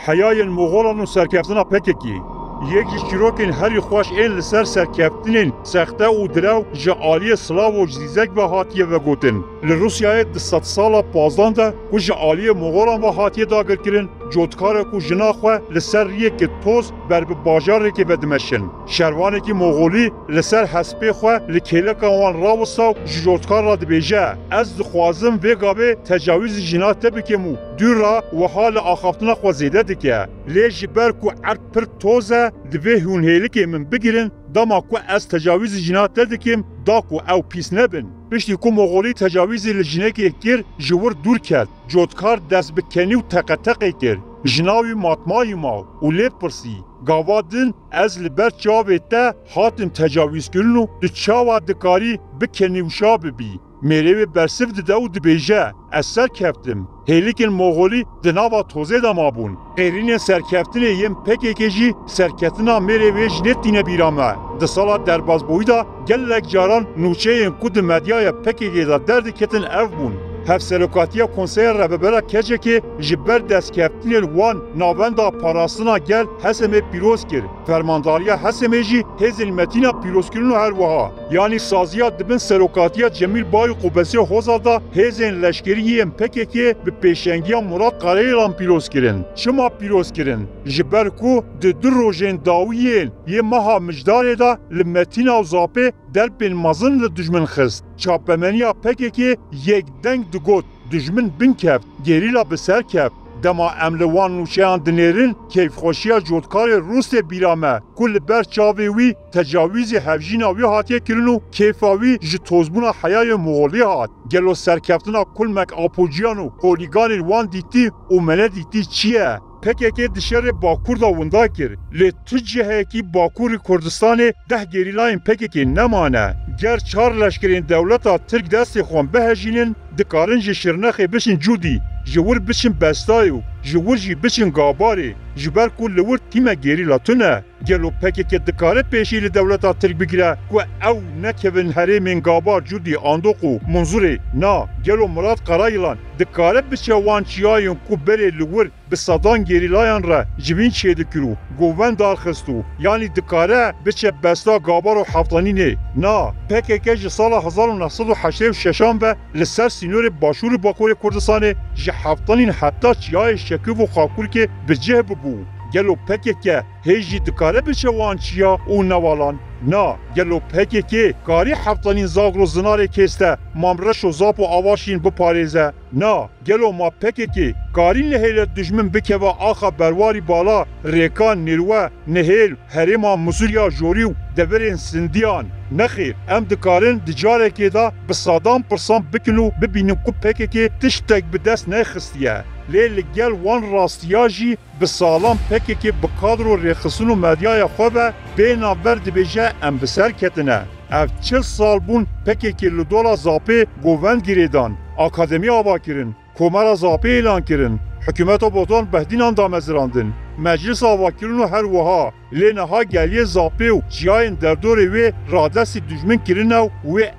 حیای مغولان و سرکفتنا پککی یکی شیروکین هری خوش این لسر سرکفتنین سخته و درو جعالی سلاو و جزیزک به هاتیه و گوتن لروسیای دست سالا پازدان ده و جعالی مغولان و هاتیه داگر کرن جوتکاره کو جناخوه لسر ریک توز بر به باجار که بدمشن شروانه که مغولی لسر حسبه خواه لکیلک آوان راوستاو جوتکار را دبیجه از دخوازم وگابه تجاوز جنات تبکمو دور را و حال آخافتنا خوا زیده دکه لیج بر کو عرد پر توزه دوی هون هیلکی من بگیرن داما کو از تجاوز جنات تدکم دا کو او پیس نبن پشتی کو مغولی تجاوزی لجنکی کر جور دور کرد جوتکار دست بکنی و تقتقی کرد جناوی ماتمایی ما و لیب پرسی گاوادن از لبر چاوی تا حاتم تجاوز کرنو دو چاوا دکاری بکنی و شاب بی میره برسف دو دبیجه از سر کفتم هیلیکن مغولی دناوا توزه دا مابون غیرین سرکفتن یم پکی جی سرکتنا میره ویج نت دینه بیرامه ده سالا درباز بویدا گلک جاران نوچه این کود مدیای پکی دا درد کتن اف بون هف سرکاتیا کنسیر رببرا کجه که جبر دست کفتن وان ناوندا پاراستنا گل حسم پیروز کر فرمانداریا حسم جی هزل متینا پیروز کرنو هر وها یعنی سازیا دبن سرکاتیا جمیل بای قوبسی حوزادا هزن لشکری ام پکی که به پیشنگیا مراد قرایلان پیروز کرن شما پیروز کرن جبر کو ده در روژن داویین یه ماها مجدار دا لمتینا و زاپه در بین مازن لدجمن خست چاپمنیا پکی که یک دنگ دگوت دجمن بین کفت گریلا بسر کفت دما املوان نوشیان دنیرن کیف خوشیا جودکار روس بیرامه کل بر چاوی وی تجاویز هفجینا وی هاتیه کرنو کیفاوی جی توزبونا حیای مغولی هات گلو سرکفتنا کل مک آپوجیانو هولیگان وان دیتی و منه دیتی چیه؟ پکه دشار باکور دا وندا کر لی تو جهه کی باکور کردستان ده گریلاین پکه نمانه گر چار لشکرین دولتا ترک دستی خوان بهجینن دکارن جی شرنخی بشن جودی جور بشن بستایو جور جی بشن گاباری جبر کو لور تیمه گریلا تونه گلو پکه دکاره پیشی لی دولتا ترک بگیره کو او نکوین هریمین گابار جودی آندوقو منظوری نا گلو مراد قرایلان دکاره بچه وانچیایون کو بری لور بسادان گریلایان را جبین چه دکرو گوون دار خستو یعنی دکاره بچه بستا گابار و حفلانینه نا پکه جه سال 1986 به لسر سینور باشور باکور کردستانه جه حفلانین حتی چیای شکیو و خاکور که بجه ببو گلو پکه هیجی دکاره بچه وانچیا و نوالان نا گلو پکه کاری حفلانین زاگرو زناره کسته مامرش و زاپ و آواشین بپاریزه نا گلو ما پکه کاری نهیل دجمن بکه و آخا برواری بالا ریکان نیروه نهیل هریما مزوریا جوریو دورین سندیان نخیر ام دکارن دجاره که دا بسادان پرسان بکنو ببینم که پکه تشتک به دست نخستیه لیل گل وان راستیاجی بسالان پکه بکادر و ریخسون و مدیای خوبه بینا برد بیجه ام بسر کتنه اف 40 سال بون پکه لدولا زاپه گووند گریدان اکادمی آبا کرن کمر زاپه اعلان کرن حکومت و بودان بهدینان دامزراندن مجلس آواکرون و هر وها لینها گلیه زاپه و جیاین در دور وی رادسی دجمن کرنه و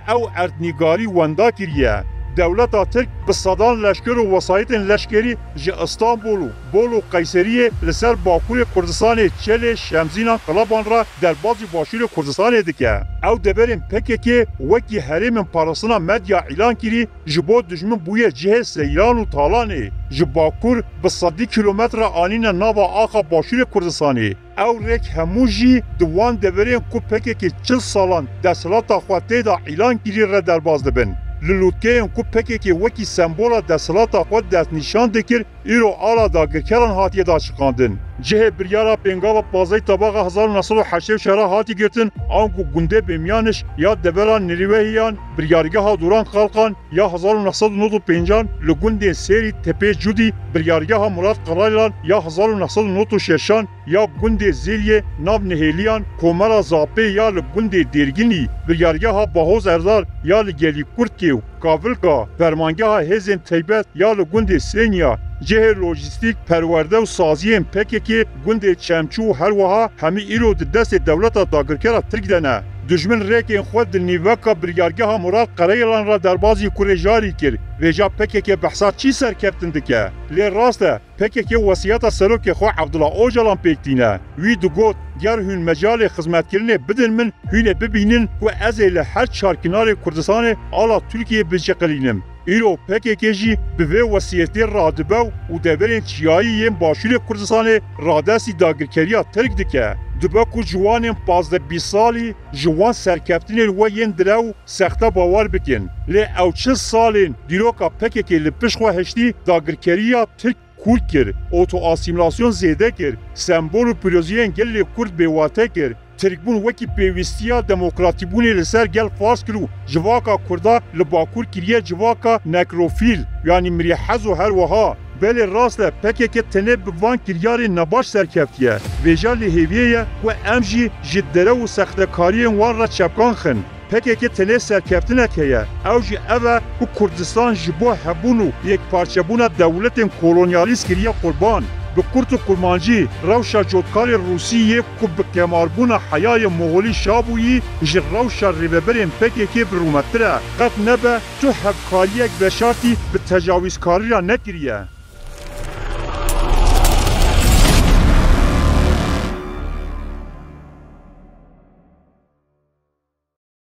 او اردنیگاری وندا کریه دولت ترک به صدان لشکر و وسایط لشکری جه استانبول بولو قیصریه لسر باکور کردستان چل شمزینا قلابان را در بازی باشور کردستان دکه او دبرین پکه وکی حریم پاراسنا مدیا اعلان کری جبو دجمن بوی جه سیلان و تالانه جه باکور به 100 کیلومتر آنین ناوا آخا باشور کردستانی او رک هموجی دوان دبرین کو پکه 40 سالان دستلاتا خواته دا اعلان کری را در باز دبن للوتکین کو پکی که وکی سمبولا دستلاتا خود دست نشان دکر ایرو آلا داگرکران هاتیه دا چقاندن جه بریارا پنگاوا پازای طباقه 1980 شهره هاتی گرتن آنکو گنده بمیانش یا دبران نریوهیان بریارگه ها دوران خالقان یا 1995 لگنده سری تپه جودی بریارگه ها مراد قرایلان یا 1996 یا گنده زیلیه ناو نهیلیان کومرا زاپه یا لگنده دیرگینی بریارگه ها باهوز اردار یا لگلی کرد کاولکا فرمانگه ها هزین تیبت یا لگنده سینیا جه لوجستیک پرورده و سازی پکه که گنده چمچو هر وها همی ایرو دست دولت داگرکر ترک دنه دجمن ریکین خود دلنیوکا بریارگاه مراد قریلان را دربازی کوری جاری کرد ویجا PKK بحثا چی سرکفتن دکه لی راسته PKK وصیت سروک خو عبدالله اوجلان پیکتینه وی دو گوت گر هون مجال خدمت کرنه بدن من هونه ببینن و از هر چارکنار کردستان آلا ترکیه بچقلینم ایرو PKK جی به وصیتی رادبه و دورین چیایی باشور کردستان رادسی داگرکریا ترک دکه دبکو جوان 15-20 سالی جوان سرکفتین و ین درو سخته باور بکن لی او 40 سالین دیروکا PKK لپش خو هشتی داگرکریا ترک کورد کرد اوتو آسیملاسیون زیده کرد سمبول و پیروزیین گل کورد بیواته کرد ترکبون وکی پیوستیا دموکراتی بونی لسر گل فارس کرو جواکا کردا لباکور کریه جواکا نکروفیل یعنی مریحز و هر وها بله راست PKK تنه بوان کریار نباش سرکفتیه ویجا لحیویه و امجی جدره و سختکاری وان را چپکان خن PKK تنه سرکفتنه که او جی اوه و کردستان جبو هبونو یک پارچه بونا دولت کولونیالیست کریه قربان به کرد و کرمانجی روشا جودکار روسیه که به کماربون حیای مغولی شابویی جر روشا ریببرین PKK برومتره قد نبه تو هفکاریک بشارتی به تجاوزکاری را نکریه